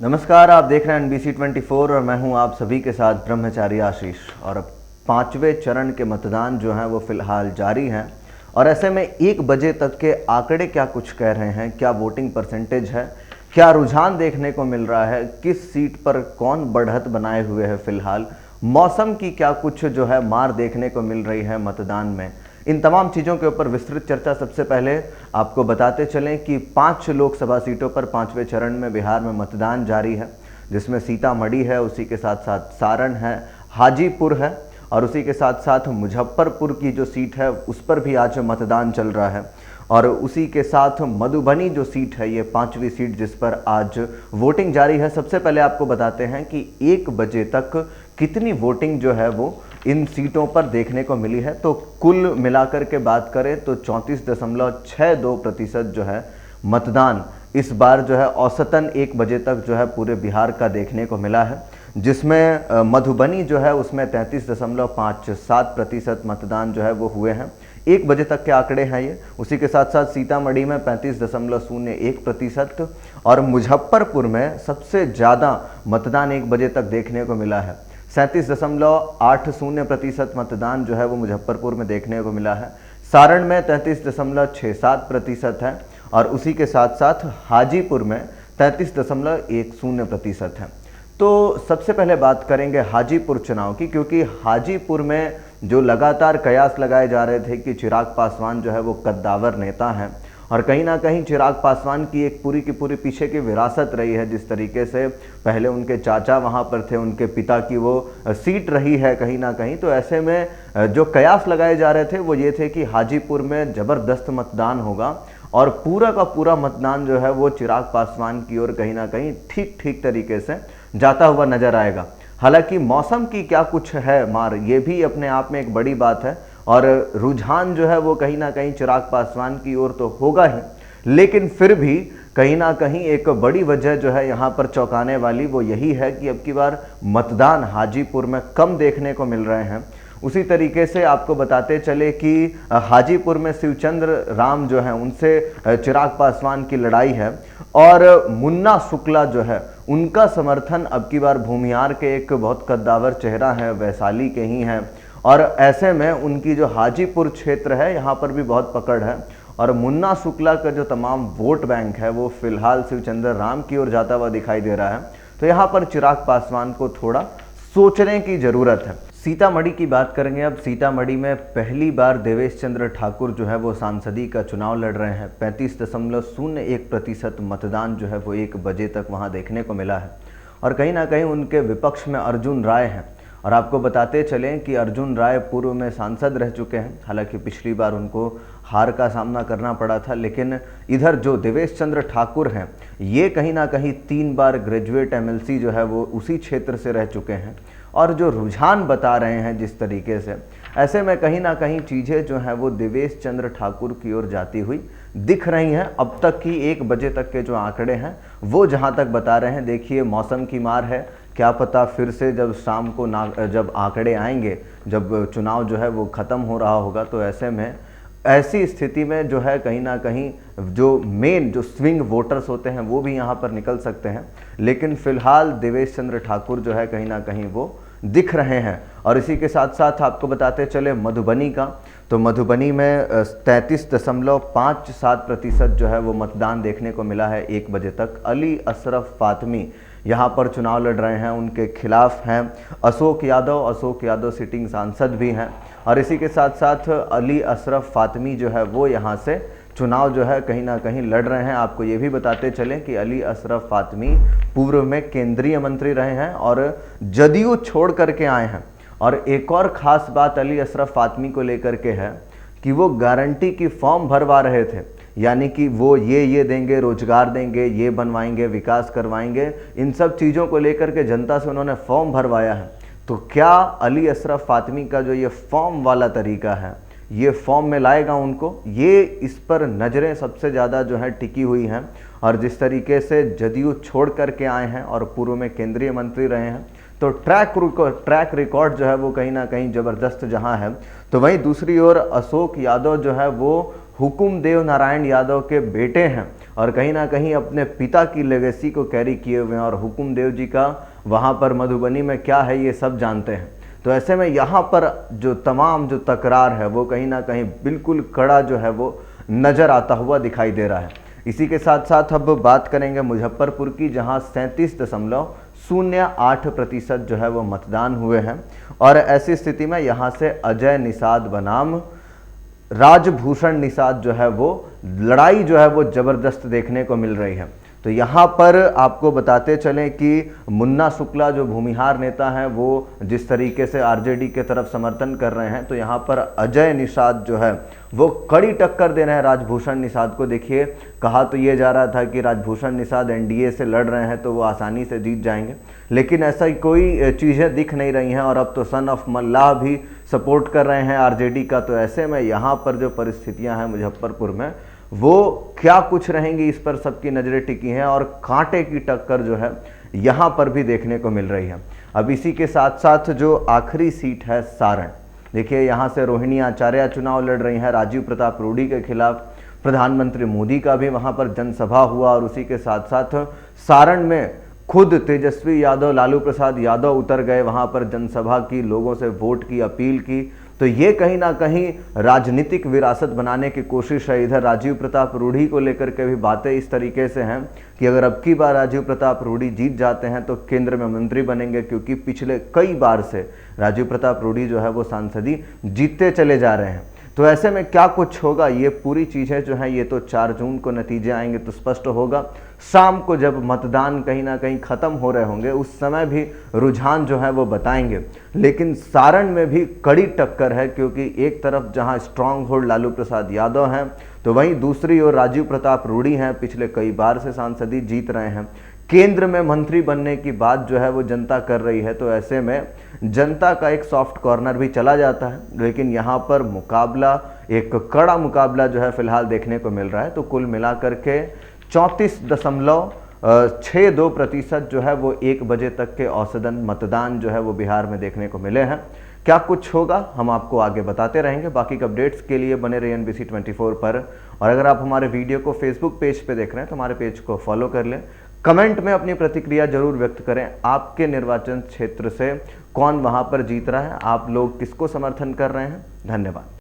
नमस्कार, आप देख रहे हैं NBC 24 और मैं हूं आप सभी के साथ ब्रह्मचारी आशीष। और अब 5वें चरण के मतदान जो हैं वो फिलहाल जारी हैं और ऐसे में 1 बजे तक के आंकड़े क्या कुछ कह रहे हैं, क्या वोटिंग परसेंटेज है, क्या रुझान देखने को मिल रहा है, किस सीट पर कौन बढ़त बनाए हुए है, फिलहाल मौसम की क्या कुछ जो है मार देखने को मिल रही है मतदान में, इन तमाम चीज़ों के ऊपर विस्तृत चर्चा। सबसे पहले आपको बताते चलें कि 5 लोकसभा सीटों पर 5वें चरण में बिहार में मतदान जारी है, जिसमें सीतामढ़ी है, उसी के साथ साथ सारण है, हाजीपुर है और उसी के साथ साथ मुजफ्फरपुर की जो सीट है उस पर भी आज मतदान चल रहा है। और उसी के साथ मधुबनी जो सीट है, ये 5वीं सीट जिस पर आज वोटिंग जारी है। सबसे पहले आपको बताते हैं कि 1 बजे तक कितनी वोटिंग जो है वो इन सीटों पर देखने को मिली है। तो कुल मिलाकर के बात करें तो 34.62% जो है मतदान इस बार जो है औसतन 1 बजे तक जो है पूरे बिहार का देखने को मिला है, जिसमें मधुबनी जो है उसमें 33.57% मतदान जो है वो हुए हैं। 1 बजे तक के आंकड़े हैं ये। उसी के साथ साथ सीतामढ़ी में 35.01% और मुजफ्फरपुर में सबसे ज़्यादा मतदान 1 बजे तक देखने को मिला है। 37.80% मतदान जो है वो मुजफ्फरपुर में देखने को मिला है। सारण में 33.67% है और उसी के साथ साथ हाजीपुर में 33.10% है। तो सबसे पहले बात करेंगे हाजीपुर चुनाव की, क्योंकि हाजीपुर में जो लगातार कयास लगाए जा रहे थे कि चिराग पासवान जो है वो कद्दावर नेता हैं और कहीं ना कहीं चिराग पासवान की एक पूरी की पूरी पीछे की विरासत रही है, जिस तरीके से पहले उनके चाचा वहां पर थे, उनके पिता की वो सीट रही है कहीं ना कहीं। तो ऐसे में जो कयास लगाए जा रहे थे वो ये थे कि हाजीपुर में ज़बरदस्त मतदान होगा और पूरा का पूरा मतदान जो है वो चिराग पासवान की ओर कहीं ना कहीं ठीक तरीके से जाता हुआ नजर आएगा। हालांकि मौसम की क्या कुछ है मार, ये भी अपने आप में एक बड़ी बात है और रुझान जो है वो कहीं ना कहीं चिराग पासवान की ओर तो होगा ही, लेकिन फिर भी कहीं ना कहीं एक बड़ी वजह जो है यहाँ पर चौंकाने वाली वो यही है कि अब की बार मतदान हाजीपुर में कम देखने को मिल रहे हैं। उसी तरीके से आपको बताते चले कि हाजीपुर में शिवचंद्र राम जो है उनसे चिराग पासवान की लड़ाई है और मुन्ना शुक्ला जो है उनका समर्थन अब की बार भूमिहार के एक बहुत कद्दावर चेहरा है, वैशाली के ही हैं और ऐसे में उनकी जो हाजीपुर क्षेत्र है यहाँ पर भी बहुत पकड़ है और मुन्ना शुक्ला का जो तमाम वोट बैंक है वो फिलहाल शिवचंद्र राम की ओर जाता हुआ दिखाई दे रहा है। तो यहाँ पर चिराग पासवान को थोड़ा सोचने की ज़रूरत है। सीतामढ़ी की बात करेंगे अब। सीतामढ़ी में पहली बार देवेश चंद्र ठाकुर जो है वो सांसदी का चुनाव लड़ रहे हैं। 35.01% मतदान जो है वो 1 बजे तक वहाँ देखने को मिला है और कहीं ना कहीं उनके विपक्ष में अर्जुन राय हैं। और आपको बताते चलें कि अर्जुन राय पूर्व में सांसद रह चुके हैं, हालांकि पिछली बार उनको हार का सामना करना पड़ा था, लेकिन इधर जो देवेश चंद्र ठाकुर हैं ये कहीं ना कहीं 3 बार ग्रेजुएट MLC जो है वो उसी क्षेत्र से रह चुके हैं और जो रुझान बता रहे हैं जिस तरीके से, ऐसे में कहीं ना कहीं चीज़ें जो हैं वो देवेश चंद्र ठाकुर की ओर जाती हुई दिख रही हैं। अब तक की 1 बजे तक के जो आंकड़े हैं वो जहां तक बता रहे हैं। देखिए मौसम की मार है, क्या पता फिर से जब शाम को जब आंकड़े आएंगे, जब चुनाव जो है वो ख़त्म हो रहा होगा, तो ऐसे में ऐसी स्थिति में जो है कहीं ना कहीं जो मेन जो स्विंग वोटर्स होते हैं वो भी यहाँ पर निकल सकते हैं। लेकिन फिलहाल देवेश चंद्र ठाकुर जो है कहीं ना कहीं वो दिख रहे हैं। और इसी के साथ साथ आपको बताते चले मधुबनी का, तो मधुबनी में 33.57% जो है वो मतदान देखने को मिला है 1 बजे तक। अली अशरफ फातमी यहाँ पर चुनाव लड़ रहे हैं, उनके खिलाफ हैं अशोक यादव सिटिंग सांसद भी हैं और इसी के साथ साथ अली अशरफ फातमी जो है वो यहाँ से चुनाव जो है कहीं ना कहीं लड़ रहे हैं। आपको ये भी बताते चलें कि अली अशरफ फातमी पूर्व में केंद्रीय मंत्री रहे हैं और जदयू छोड़ करके आए हैं। और एक और ख़ास बात अली अशरफ फातमी को लेकर के है कि वो गारंटी की फॉर्म भरवा रहे थे, यानी कि वो ये देंगे, रोजगार देंगे, ये बनवाएंगे, विकास करवाएंगे, इन सब चीज़ों को लेकर के जनता से उन्होंने फॉर्म भरवाया है। तो क्या अली अशरफ फातमी का जो ये फॉर्म वाला तरीका है ये फॉर्म में लाएगा उनको, ये इस पर नज़रें सबसे ज़्यादा जो है टिकी हुई हैं। और जिस तरीके से जदयू छोड़ करके आए हैं और पूर्व में केंद्रीय मंत्री रहे हैं, तो ट्रैक रिकॉर्ड जो है वो कहीं ना कहीं ज़बरदस्त जहां है, तो वहीं दूसरी ओर अशोक यादव जो है वो हुकुम देव नारायण यादव के बेटे हैं और कहीं ना कहीं अपने पिता की लेगेसी को कैरी किए हुए हैं और हुकुमदेव जी का वहाँ पर मधुबनी में क्या है ये सब जानते हैं। तो ऐसे में यहाँ पर जो तमाम जो तकरार है वो कहीं ना कहीं बिल्कुल कड़ा जो है वो नज़र आता हुआ दिखाई दे रहा है। इसी के साथ साथ अब बात करेंगे मुजफ्फरपुर की, जहाँ 37.08% जो है वो मतदान हुए हैं। और ऐसी स्थिति में यहाँ से अजय निषाद बनाम राजभूषण निषाद जो है वो लड़ाई जो है वो ज़बरदस्त देखने को मिल रही है। तो यहाँ पर आपको बताते चलें कि मुन्ना शुक्ला जो भूमिहार नेता हैं वो जिस तरीके से आरजेडी के तरफ समर्थन कर रहे हैं, तो यहाँ पर अजय निषाद जो है वो कड़ी टक्कर दे रहे हैं राजभूषण निषाद को। देखिए, कहा तो ये जा रहा था कि राजभूषण निषाद एनडीए से लड़ रहे हैं तो वो आसानी से जीत जाएंगे, लेकिन ऐसा कोई चीज़ें दिख नहीं रही हैं। और अब तो सन ऑफ मल्लाह भी सपोर्ट कर रहे हैं आरजेडी का। तो ऐसे में यहाँ पर जो परिस्थितियाँ हैं मुजफ्फरपुर में वो क्या कुछ रहेंगी, इस पर सबकी नज़रें टिकी हैं और कांटे की टक्कर जो है यहाँ पर भी देखने को मिल रही है। अब इसी के साथ साथ जो आखिरी सीट है सारण, देखिए यहाँ से रोहिणी आचार्य चुनाव लड़ रही हैं राजीव प्रताप रूडी के खिलाफ। प्रधानमंत्री मोदी का भी वहाँ पर जनसभा हुआ और उसी के साथ साथ सारण में खुद तेजस्वी यादव, लालू प्रसाद यादव उतर गए वहाँ पर जनसभा की, लोगों से वोट की अपील की। तो ये कहीं ना कहीं राजनीतिक विरासत बनाने की कोशिश है। इधर राजीव प्रताप रूडी को लेकर के भी बातें इस तरीके से हैं कि अगर अब की बार राजीव प्रताप रूडी जीत जाते हैं तो केंद्र में मंत्री बनेंगे, क्योंकि पिछले कई बार से राजीव प्रताप रूडी जो है वो सांसदी जीतते चले जा रहे हैं। तो ऐसे में क्या कुछ होगा, ये पूरी चीज़ें जो हैं ये तो 4 जून को नतीजे आएंगे तो स्पष्ट होगा। शाम को जब मतदान कहीं ना कहीं ख़त्म हो रहे होंगे उस समय भी रुझान जो है वो बताएंगे। लेकिन सारण में भी कड़ी टक्कर है, क्योंकि एक तरफ जहां स्ट्रांग होल्ड लालू प्रसाद यादव हैं तो वहीं दूसरी ओर राजीव प्रताप रूडी हैं, पिछले कई बार से सांसदी जीत रहे हैं। केंद्र में मंत्री बनने की बात जो है वो जनता कर रही है। तो ऐसे में जनता का एक सॉफ्ट कॉर्नर भी चला जाता है। लेकिन यहाँ पर मुकाबला, एक कड़ा मुकाबला जो है फिलहाल देखने को मिल रहा है। तो कुल मिलाकर के 34.62% जो है वो 1 बजे तक के औसतन मतदान जो है वो बिहार में देखने को मिले हैं। क्या कुछ होगा हम आपको आगे बताते रहेंगे। बाकी के अपडेट्स के लिए बने रहिए NBC 24 पर। और अगर आप हमारे वीडियो को फेसबुक पेज पे देख रहे हैं तो हमारे पेज को फॉलो कर लें। कमेंट में अपनी प्रतिक्रिया जरूर व्यक्त करें। आपके निर्वाचन क्षेत्र से कौन वहां पर जीत रहा है, आप लोग किसको समर्थन कर रहे हैं। धन्यवाद।